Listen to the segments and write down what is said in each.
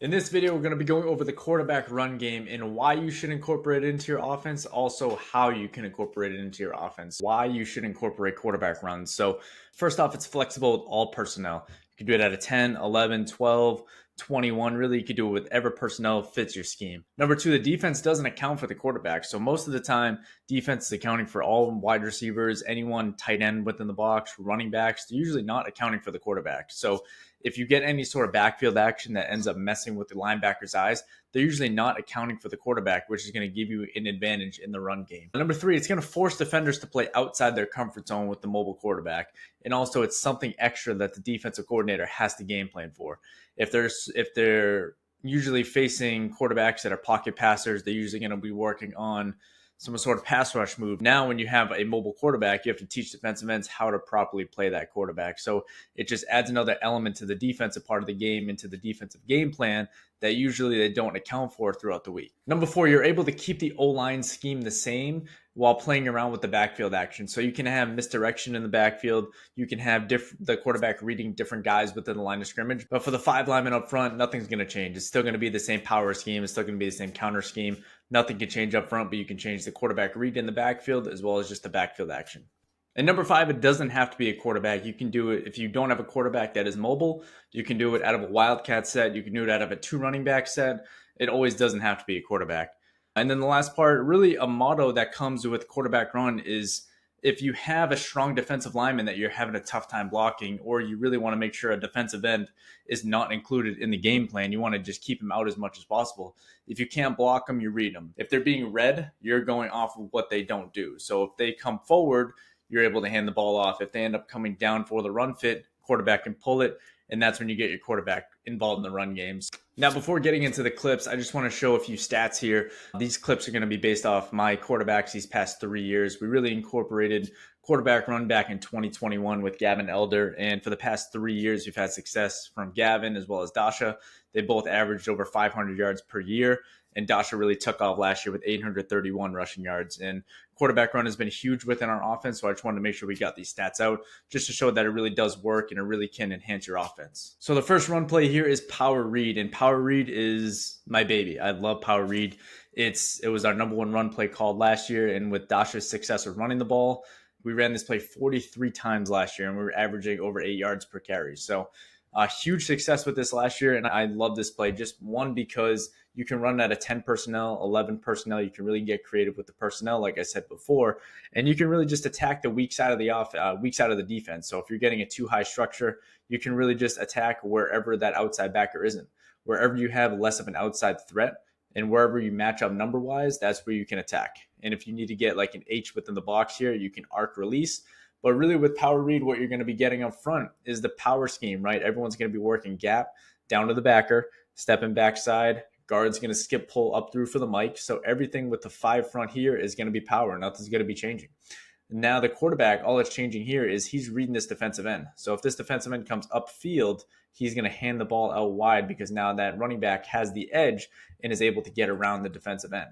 In this video, we're going to be going over the quarterback run game and why you should incorporate it into your offense. Also, how you can incorporate it into your offense. Why you should incorporate quarterback runs. So, first off, it's flexible with all personnel. You can do it at a 10, 11, 12, 21. Really, you could do it with whatever personnel fits your scheme. Number two, the defense doesn't account for the quarterback. So, most of the time, defense is accounting for all wide receivers, anyone tight end within the box, running backs. They're usually not accounting for the quarterback. So, if you get any sort of backfield action that ends up messing with the linebacker's eyes, they're usually not accounting for the quarterback, which is going to give you an advantage in the run game. Number three, it's going to force defenders to play outside their comfort zone with the mobile quarterback. And also, it's something extra that the defensive coordinator has to game plan for. If they're usually facing quarterbacks that are pocket passers, they're usually going to be working on some sort of pass rush move. Now, when you have a mobile quarterback, you have to teach defensive ends how to properly play that quarterback. So it just adds another element to the defensive part of the game, into the defensive game plan that usually they don't account for throughout the week. Number four, you're able to keep the O-line scheme the same while playing around with the backfield action. So you can have misdirection in the backfield. You can have the quarterback reading different guys within the line of scrimmage. But for the five linemen up front, nothing's going to change. It's still going to be the same power scheme. It's still going to be the same counter scheme. Nothing can change up front, but you can change the quarterback read in the backfield as well as just the backfield action. And number five, it doesn't have to be a quarterback. You can do it if you don't have a quarterback that is mobile. You can do it out of a Wildcat set. You can do it out of a two running back set. It always doesn't have to be a quarterback. And then the last part, really a motto that comes with quarterback run is if you have a strong defensive lineman that you're having a tough time blocking, or you really want to make sure a defensive end is not included in the game plan, you want to just keep him out as much as possible. If you can't block them, you read them. If they're being read, you're going off of what they don't do. So if they come forward, you're able to hand the ball off. If they end up coming down for the run fit, quarterback can pull it. And that's when you get your quarterback involved in the run games. Now, before getting into the clips, I just want to show a few stats here. These clips are going to be based off my quarterbacks these past 3 years. We really incorporated quarterback run back in 2021 with Gavin Elder. And for the past 3 years, we've had success from Gavin as well as Dasha. They both averaged over 500 yards per year. And Dasha really took off last year with 831 rushing yards. And quarterback run has been huge within our offense. So I just wanted to make sure we got these stats out just to show that it really does work and it really can enhance your offense. So the first run play here is power read. And power read is my baby. I love power read. It was our number one run play called last year. And with Dasha's success of running the ball, we ran this play 43 times last year and we were averaging over 8 yards per carry. So huge success with this last year. And I love this play. Just one, because you can run at a 10 personnel, 11 personnel. You can really get creative with the personnel, like I said before, and you can really just attack the weak side of the defense. So if you're getting a too high structure, you can really just attack wherever that outside backer isn't. Wherever you have less of an outside threat and wherever you match up number wise, that's where you can attack. And if you need to get like an H within the box here, you can arc release. But really with power read, what you're going to be getting up front is the power scheme, right? Everyone's going to be working gap down to the backer, stepping backside. Guard's going to skip pull up through for the mic. So everything with the five front here is going to be power. Nothing's going to be changing. Now the quarterback, all that's changing here is he's reading this defensive end. So if this defensive end comes upfield, he's going to hand the ball out wide because now that running back has the edge and is able to get around the defensive end.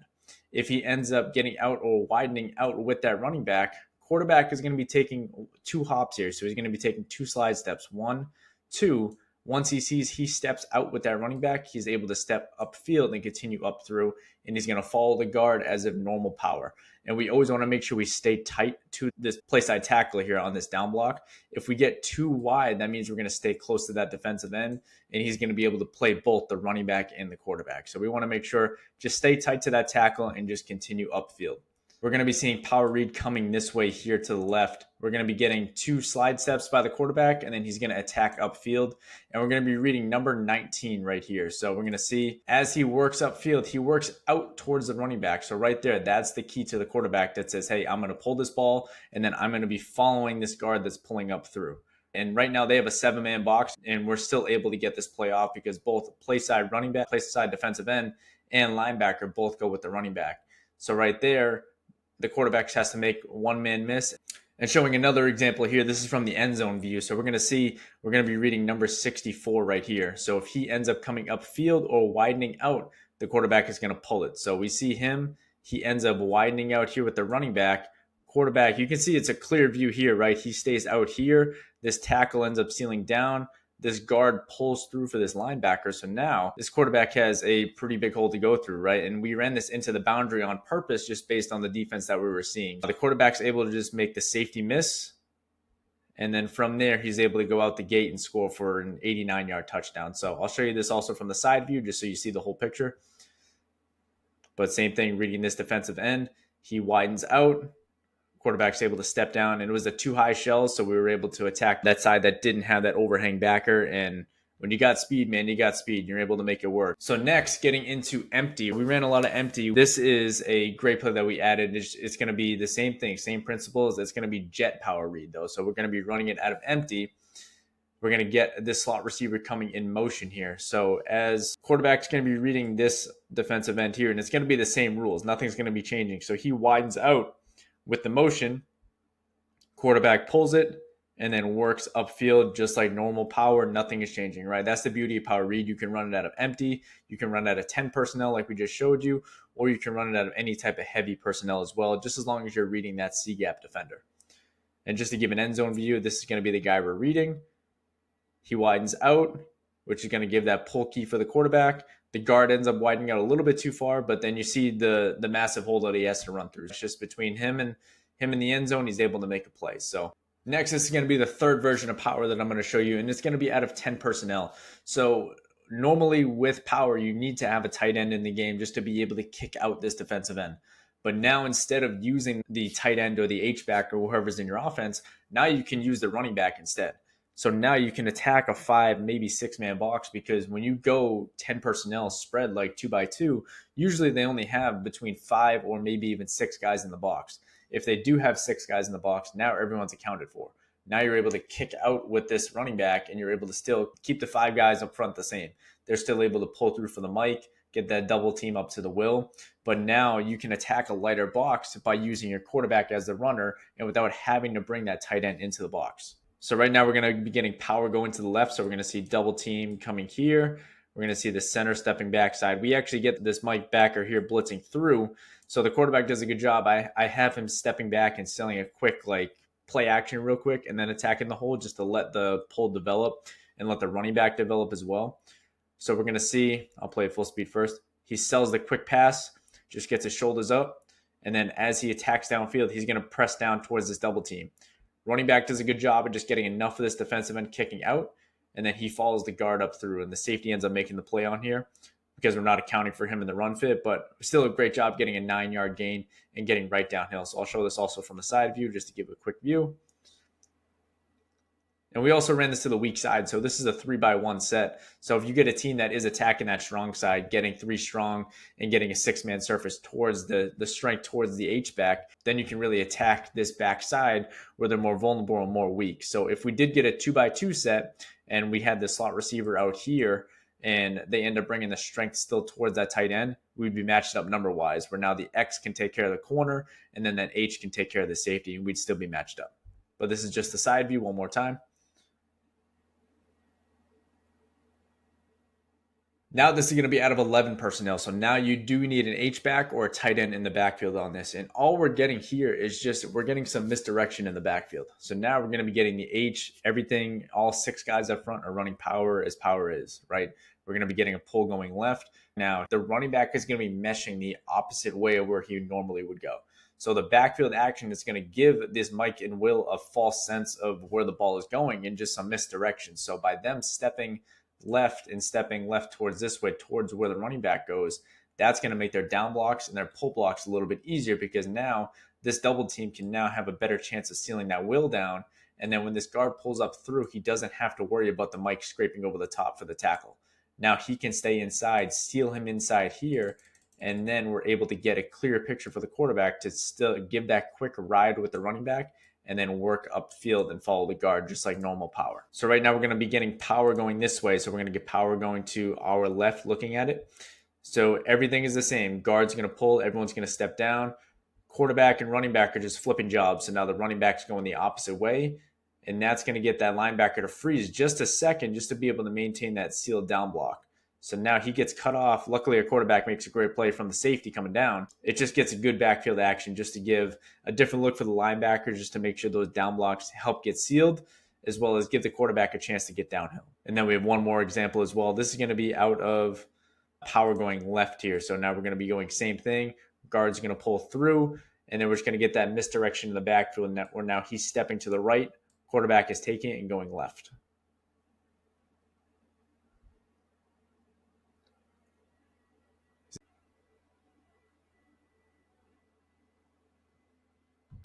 If he ends up getting out or widening out with that running back, quarterback is going to be taking two hops here. So he's going to be taking two slide steps. 1, 2. Once he sees he steps out with that running back, he's able to step upfield and continue up through, and he's going to follow the guard as if normal power. And we always want to make sure we stay tight to this play side tackle here on this down block. If we get too wide, that means we're going to stay close to that defensive end, and he's going to be able to play both the running back and the quarterback. So we want to make sure just stay tight to that tackle and just continue upfield. We're going to be seeing power read coming this way here to the left. We're going to be getting two slide steps by the quarterback, and then he's going to attack upfield. And we're going to be reading number 19 right here. So we're going to see as he works upfield, he works out towards the running back. So right there, that's the key to the quarterback that says, hey, I'm going to pull this ball, and then I'm going to be following this guard that's pulling up through. And right now they have a 7-man box, and we're still able to get this play off because both play side running back, play side defensive end, and linebacker both go with the running back. So right there, the quarterback has to make one-man miss. And showing another example here, this is from the end zone view. So we're going to be reading number 64 right here. So if he ends up coming upfield or widening out, the quarterback is going to pull it. So we see him, he ends up widening out here with the running back. Quarterback, you can see it's a clear view here, right? He stays out here. This tackle ends up sealing down. this guard pulls through for this linebacker. So now this quarterback has a pretty big hole to go through, right? And we ran this into the boundary on purpose just based on the defense that we were seeing. The quarterback's able to just make the safety miss. And then from there, he's able to go out the gate and score for an 89-yard touchdown. So I'll show you this also from the side view just so you see the whole picture. But same thing, reading this defensive end. He widens out. Quarterback's able to step down, and it was a too high shell, so we were able to attack that side that didn't have that overhang backer. And when you got speed, man, you got speed. You're able to make it work. So next, getting into empty. We ran a lot of empty. This is a great play that we added. It's going to be the same thing, same principles. It's going to be jet power read, though. So we're going to be running it out of empty. We're going to get this slot receiver coming in motion here. So as quarterback's going to be reading this defensive end here, and it's going to be the same rules. Nothing's going to be changing. So he widens out with the motion. Quarterback pulls it and then works upfield just like normal power. Nothing is changing, right? That's the beauty of power read. You can run it out of empty. You can run it out of 10 personnel like we just showed you, or you can run it out of any type of heavy personnel as well, just as long as you're reading that C-gap defender. And just to give an end zone view, this is going to be the guy we're reading. He widens out, which is going to give that pull key for the quarterback. The guard ends up widening out a little bit too far, but then you see the massive hole that he has to run through. It's just between him and the end zone, he's able to make a play. So next, this is going to be the third version of power that I'm going to show you, and it's going to be out of 10 personnel. So normally with power, you need to have a tight end in the game just to be able to kick out this defensive end. But now instead of using the tight end or the H-back or whoever's in your offense, now you can use the running back instead. So now you can attack a 5, maybe 6-man box, because when you go 10 personnel spread like 2x2, usually they only have between 5 or maybe even 6 guys in the box. If they do have 6 guys in the box, now everyone's accounted for. Now you're able to kick out with this running back, and you're able to still keep the 5 guys up front the same. They're still able to pull through for the Mike, get that double team up to the will. But now you can attack a lighter box by using your quarterback as the runner and without having to bring that tight end into the box. So right now we're going to be getting power going to the left. So we're going to see double team coming here. We're going to see the center stepping backside. We actually get this Mike backer here blitzing through. So the quarterback does a good job. I have him stepping back and selling a quick play action real quick and then attacking the hole just to let the pull develop and let the running back develop as well. So we're going to see, I'll play it full speed first. He sells the quick pass, just gets his shoulders up. And then as he attacks downfield, he's going to press down towards this double team. Running back does a good job of just getting enough of this defensive end kicking out, and then he follows the guard up through, and the safety ends up making the play on here because we're not accounting for him in the run fit, but still a great job getting a 9-yard gain and getting right downhill. So I'll show this also from the side view just to give a quick view. And we also ran this to the weak side. So this is a 3x1 set. So if you get a team that is attacking that strong side, getting 3 strong and getting a 6-man surface towards the strength towards the H-back, then you can really attack this back side where they're more vulnerable and more weak. So if we did get a 2x2 set and we had the slot receiver out here and they end up bringing the strength still towards that tight end, we'd be matched up number-wise, where now the X can take care of the corner and then that H can take care of the safety, and we'd still be matched up. But this is just the side view one more time. Now this is going to be out of 11 personnel. So now you do need an H-back or a tight end in the backfield on this. And all we're getting here is just we're getting some misdirection in the backfield. So now we're going to be getting the H, everything, all 6 guys up front are running power as power is, right? We're going to be getting a pull going left. Now the running back is going to be meshing the opposite way of where he normally would go. So the backfield action is going to give this Mike and Will a false sense of where the ball is going and just some misdirection. So by them stepping left and stepping left towards this way, towards where the running back goes, that's going to make their down blocks and their pull blocks a little bit easier, because now this double team can now have a better chance of sealing that Will down. And then when this guard pulls up through, he doesn't have to worry about the Mike scraping over the top for the tackle. Now he can stay inside, steal him inside here, and then we're able to get a clear picture for the quarterback to still give that quick ride with the running back and then work upfield and follow the guard just like normal power. So right now we're going to be getting power going this way. So we're going to get power going to our left looking at it. So everything is the same. Guard's going to pull. Everyone's going to step down. Quarterback and running back are just flipping jobs. So now the running back's going the opposite way. And that's going to get that linebacker to freeze just a second just to be able to maintain that sealed down block. So now he gets cut off. Luckily, a quarterback makes a great play from the safety coming down. It just gets a good backfield action just to give a different look for the linebackers, just to make sure those down blocks help get sealed. as well as give the quarterback a chance to get downhill. And then we have one more example as well. This is going to be out of power going left here. So now we're going to be going same thing. Guard's going to pull through, and then we're just going to get that misdirection in the backfield where now he's stepping to the right. Quarterback is taking it and going left.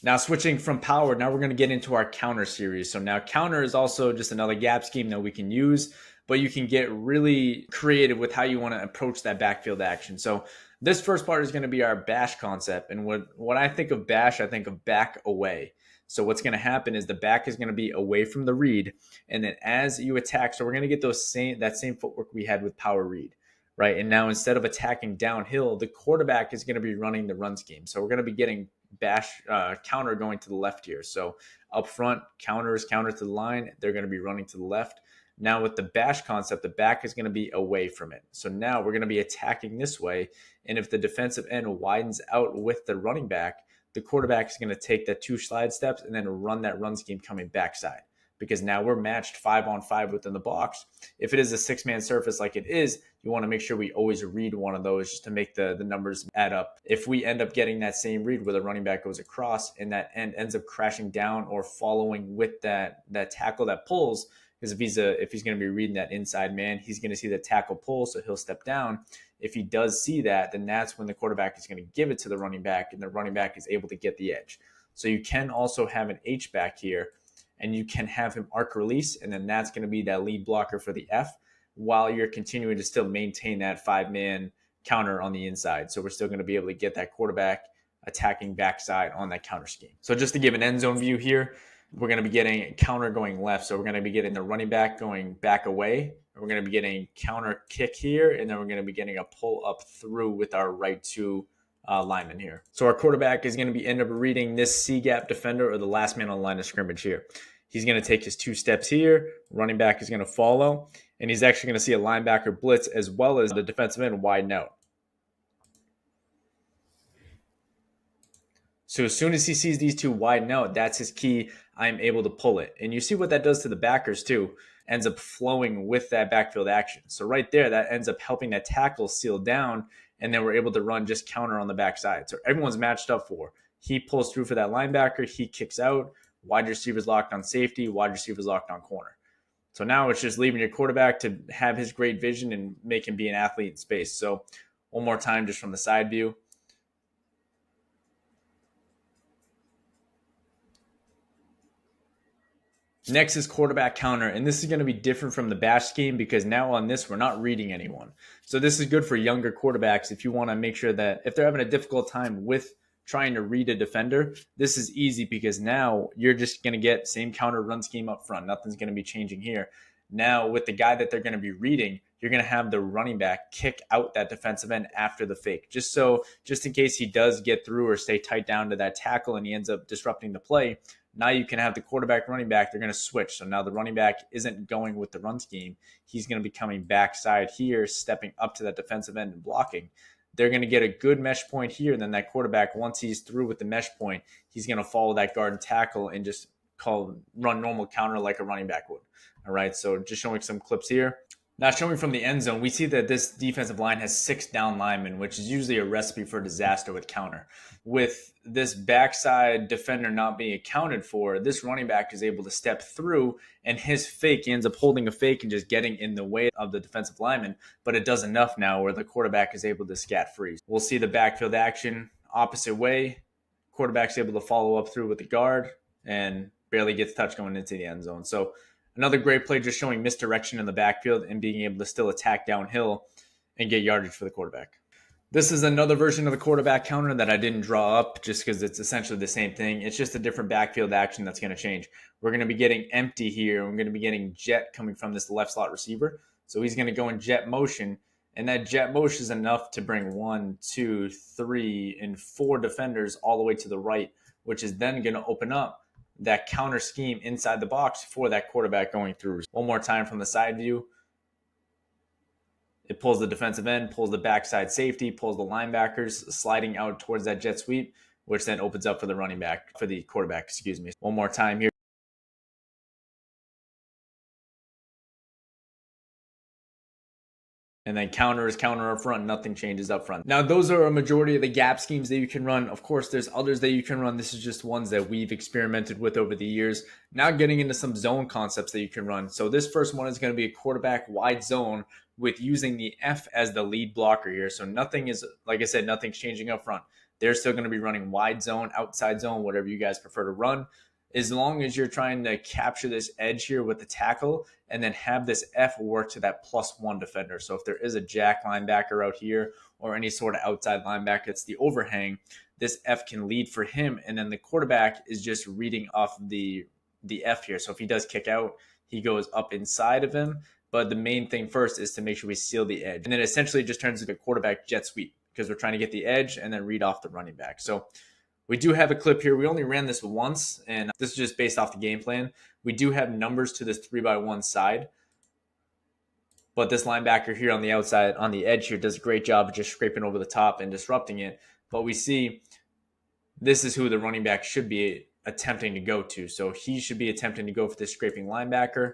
Now switching from power, now we're going to get into our counter series. So now counter is also just another gap scheme that we can use, but you can get really creative with how you want to approach that backfield action. So this first part is going to be our bash concept. And what I think of bash, I think of back away. So what's going to happen is the back is going to be away from the read. And then as you attack, so we're going to get that same footwork we had with power read, right? And now instead of attacking downhill, the quarterback is going to be running the run scheme. So we're going to be getting bash counter going to the left here. So up front, counter to the line. They're going to be running to the left. Now with the bash concept, the back is going to be away from it. So now we're going to be attacking this way. And if the defensive end widens out with the running back, the quarterback is going to take that 2 slide steps and then run that run scheme coming backside. Because now we're matched 5-on-5 within the box. If it is a 6-man surface like it is, you want to make sure we always read one of those just to make the numbers add up. If we end up getting that same read where the running back goes across and that end ends up crashing down or following with that tackle that pulls, because if he's going to be reading that inside man, he's going to see the tackle pull, so he'll step down. If he does see that, then that's when the quarterback is going to give it to the running back, and the running back is able to get the edge. So you can also have an H back here, and you can have him arc release, and then that's going to be that lead blocker for the F while you're continuing to still maintain that 5-man counter on the inside. So we're still going to be able to get that quarterback attacking backside on that counter scheme. So just to give an end zone view here, we're going to be getting counter going left. So we're going to be getting the running back going back away. We're going to be getting counter kick here, and then we're going to be getting a pull up through with our right 2 lineman here. So our quarterback is going to be end up reading this C-gap defender or the last man on the line of scrimmage here. He's going to take his 2 steps here. Running back is going to follow, and he's actually going to see a linebacker blitz as well as the defensive end widen out. So as soon as he sees these 2 widen out, that's his key. I'm able to pull it. And you see what that does to the backers too. Ends up flowing with that backfield action. So right there, that ends up helping that tackle seal down, and then we're able to run just counter on the backside. So everyone's matched up for. He pulls through for that linebacker. He kicks out. Wide receivers locked on safety. Wide receivers locked on corner. So now it's just leaving your quarterback to have his great vision and make him be an athlete in space. So one more time just from the side view. Next is quarterback counter, and this is going to be different from the bash scheme because now on this, we're not reading anyone. So this is good for younger quarterbacks if you want to make sure that if they're having a difficult time with trying to read a defender, this is easy because now you're just going to get same counter run scheme up front. Nothing's going to be changing here. Now with the guy that they're going to be reading, you're going to have the running back kick out that defensive end after the fake, just in case he does get through or stay tight down to that tackle and he ends up disrupting the play. Now you can have the quarterback running back. They're going to switch. So now the running back isn't going with the run scheme. He's going to be coming backside here, stepping up to that defensive end and blocking. They're going to get a good mesh point here. And then that quarterback, once he's through with the mesh point, he's going to follow that guard and tackle and just run normal counter like a running back would. All right. So just showing some clips here. Now showing from the end zone, we see that this defensive line has 6 down linemen, which is usually a recipe for disaster with counter. With this backside defender not being accounted for, this running back is able to step through, and his fake, he ends up holding a fake and just getting in the way of the defensive lineman, but it does enough now where the quarterback is able to scat free. We'll see the backfield action opposite way. Quarterback's able to follow up through with the guard and barely gets touched going into the end zone. So another great play just showing misdirection in the backfield and being able to still attack downhill and get yardage for the quarterback. This is another version of the quarterback counter that I didn't draw up just because it's essentially the same thing. It's just a different backfield action that's going to change. We're going to be getting empty here. We're going to be getting jet coming from this left slot receiver. So he's going to go in jet motion, and that jet motion is enough to bring 1, 2, 3, and 4 defenders all the way to the right, which is then going to open up that counter scheme inside the box for that quarterback going through. One more time from the side view. It pulls the defensive end, pulls the backside safety, pulls the linebackers, sliding out towards that jet sweep, which then opens up for the quarterback, One more time here. And then counter is counter up front. Nothing changes up front. Now, those are a majority of the gap schemes that you can run. Of course, there's others that you can run. This is just ones that we've experimented with over the years. Now getting into some zone concepts that you can run. So this first one is going to be a quarterback wide zone with using the F as the lead blocker here. So nothing is, like I said, nothing's changing up front. They're still going to be running wide zone, outside zone, whatever you guys prefer to run. As long as you're trying to capture this edge here with the tackle and then have this F work to that +1 defender. So if there is a jack linebacker out here or any sort of outside linebacker, it's the overhang, this F can lead for him. And then the quarterback is just reading off the F here. So if he does kick out, he goes up inside of him. But the main thing first is to make sure we seal the edge. And then essentially it just turns into a quarterback jet sweep because we're trying to get the edge and then read off the running back. So we do have a clip here. We only ran this once, and this is just based off the game plan. We do have numbers to this 3x1 side, but this linebacker here on the outside, on the edge here, does a great job of just scraping over the top and disrupting it. But we see this is who the running back should be attempting to go to. So he should be attempting to go for this scraping linebacker.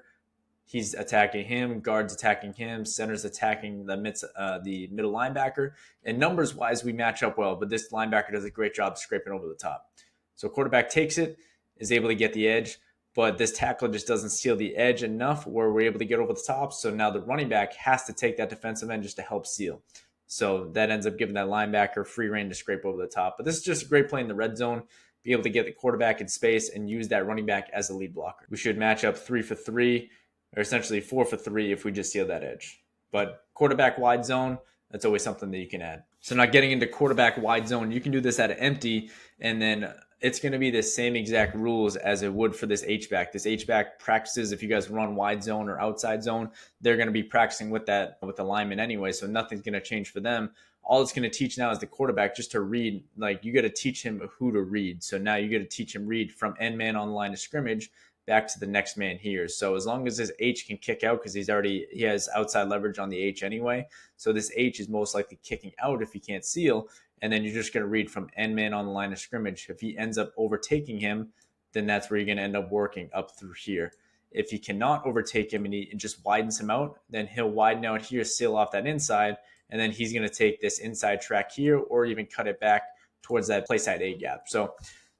He's attacking him, guards attacking him, centers attacking the middle linebacker. And numbers-wise, we match up well, but this linebacker does a great job scraping over the top. So quarterback takes it, is able to get the edge, but this tackle just doesn't seal the edge enough where we're able to get over the top. So now the running back has to take that defensive end just to help seal. So that ends up giving that linebacker free reign to scrape over the top. But this is just a great play in the red zone, be able to get the quarterback in space and use that running back as a lead blocker. We should match up 3 for 3. Or essentially 4 for 3 if we just seal that edge. But quarterback wide zone, that's always something that you can add. So now getting into quarterback wide zone, you can do this at an empty, and then it's going to be the same exact rules as it would for this H-back. This H-back practices, if you guys run wide zone or outside zone, they're going to be practicing with that with the lineman anyway, so nothing's going to change for them. All it's going to teach now is the quarterback just to read. Like, you got to teach him who to read. So now you got to teach him read from end man on the line of scrimmage back to the next man here. So as long as this H can kick out, because he has outside leverage on the H anyway. So this H is most likely kicking out if he can't seal. And then you're just going to read from end man on the line of scrimmage. If he ends up overtaking him, then that's where you're going to end up working up through here. If he cannot overtake him and he just widens him out, then he'll widen out here, seal off that inside, and then he's going to take this inside track here or even cut it back towards that play side A gap. So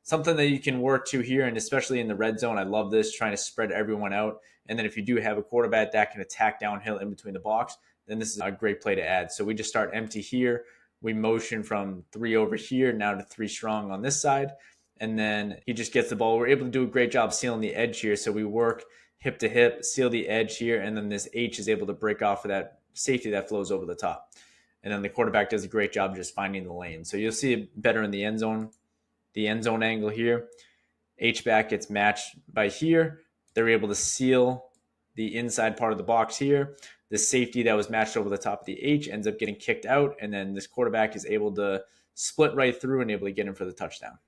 something that you can work to here, and especially in the red zone, I love this, trying to spread everyone out. And then if you do have a quarterback that can attack downhill in between the box, then this is a great play to add. So we just start empty here. We motion from 3 over here, now to 3 strong on this side. And then he just gets the ball. We're able to do a great job sealing the edge here. So we work hip to hip, seal the edge here, and then this H is able to break off of that safety that flows over the top. And then the quarterback does a great job just finding the lane. So you'll see it better in the end zone. The end zone angle here. H-back gets matched by here. They're able to seal the inside part of the box here. The safety that was matched over the top of the H ends up getting kicked out, and then this quarterback is able to split right through and able to get in for the touchdown.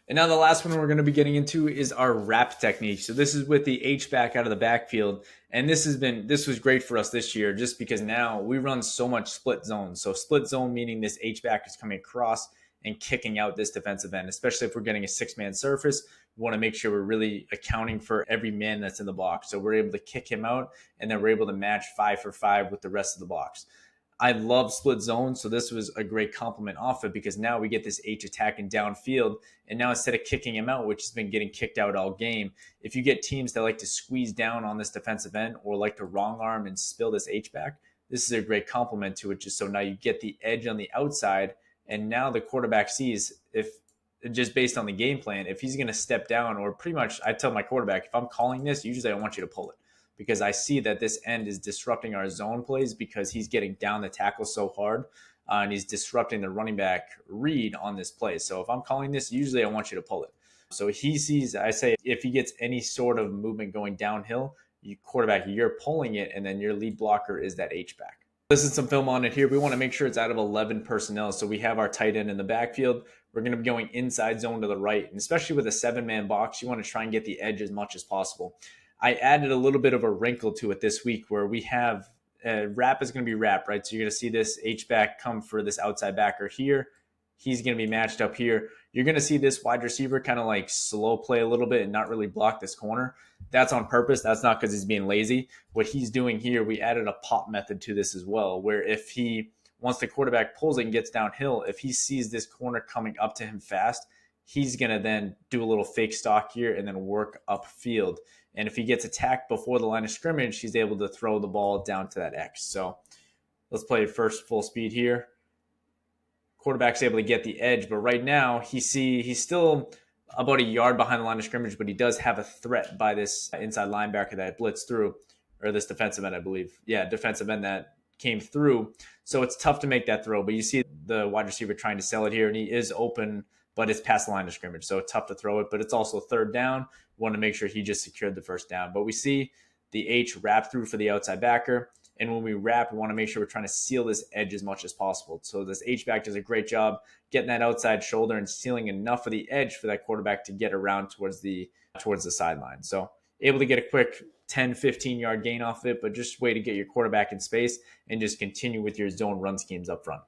And now the last one we're going to be getting into is our wrap technique. So this is with the H-back out of the backfield. And this was great for us this year just because now we run so much split zone. So split zone meaning this H-back is coming across and kicking out this defensive end, especially if we're getting a 6-man surface. We want to make sure we're really accounting for every man that's in the box. So we're able to kick him out, and then we're able to match 5 for 5 with the rest of the box. I love split zone, so this was a great compliment off it because now we get this H attacking downfield, and now instead of kicking him out, which has been getting kicked out all game, if you get teams that like to squeeze down on this defensive end or like to wrong arm and spill this H back, this is a great compliment to it. Just so now you get the edge on the outside. And now the quarterback sees, if just based on the game plan, if he's going to step down, or pretty much I tell my quarterback, if I'm calling this, usually I want you to pull it because I see that this end is disrupting our zone plays because he's getting down the tackle so hard and he's disrupting the running back read on this play. So if I'm calling this, usually I want you to pull it. So he sees, I say, if he gets any sort of movement going downhill, quarterback, you're pulling it, and then your lead blocker is that H-back. This is some film on it here. We want to make sure it's out of 11 personnel. So we have our tight end in the backfield. We're going to be going inside zone to the right. And especially with a 7-man box, you want to try and get the edge as much as possible. I added a little bit of a wrinkle to it this week where we have wrap is going to be wrap, right? So you're going to see this H-back come for this outside backer here. He's going to be matched up here. You're going to see this wide receiver kind of like slow play a little bit and not really block this corner. That's on purpose. That's not because he's being lazy. What he's doing here, we added a pop method to this as well, where if he, once the quarterback pulls it and gets downhill, if he sees this corner coming up to him fast, he's going to then do a little fake stock here and then work upfield. And if he gets attacked before the line of scrimmage, he's able to throw the ball down to that X. So let's play first full speed here. Quarterback's able to get the edge, but right now he's still about a yard behind the line of scrimmage, but he does have a threat by this inside linebacker that blitzed through, or this defensive end, I believe. Yeah, defensive end that came through. So it's tough to make that throw, but you see the wide receiver trying to sell it here, and he is open, but it's past the line of scrimmage. So it's tough to throw it, but it's also third down. We want to make sure he just secured the first down. But we see the H wrap through for the outside backer. And when we wrap, we want to make sure we're trying to seal this edge as much as possible. So this H-back does a great job getting that outside shoulder and sealing enough of the edge for that quarterback to get around towards the sideline. So able to get a quick 10, 15-yard gain off of it, but just way to get your quarterback in space and just continue with your zone run schemes up front.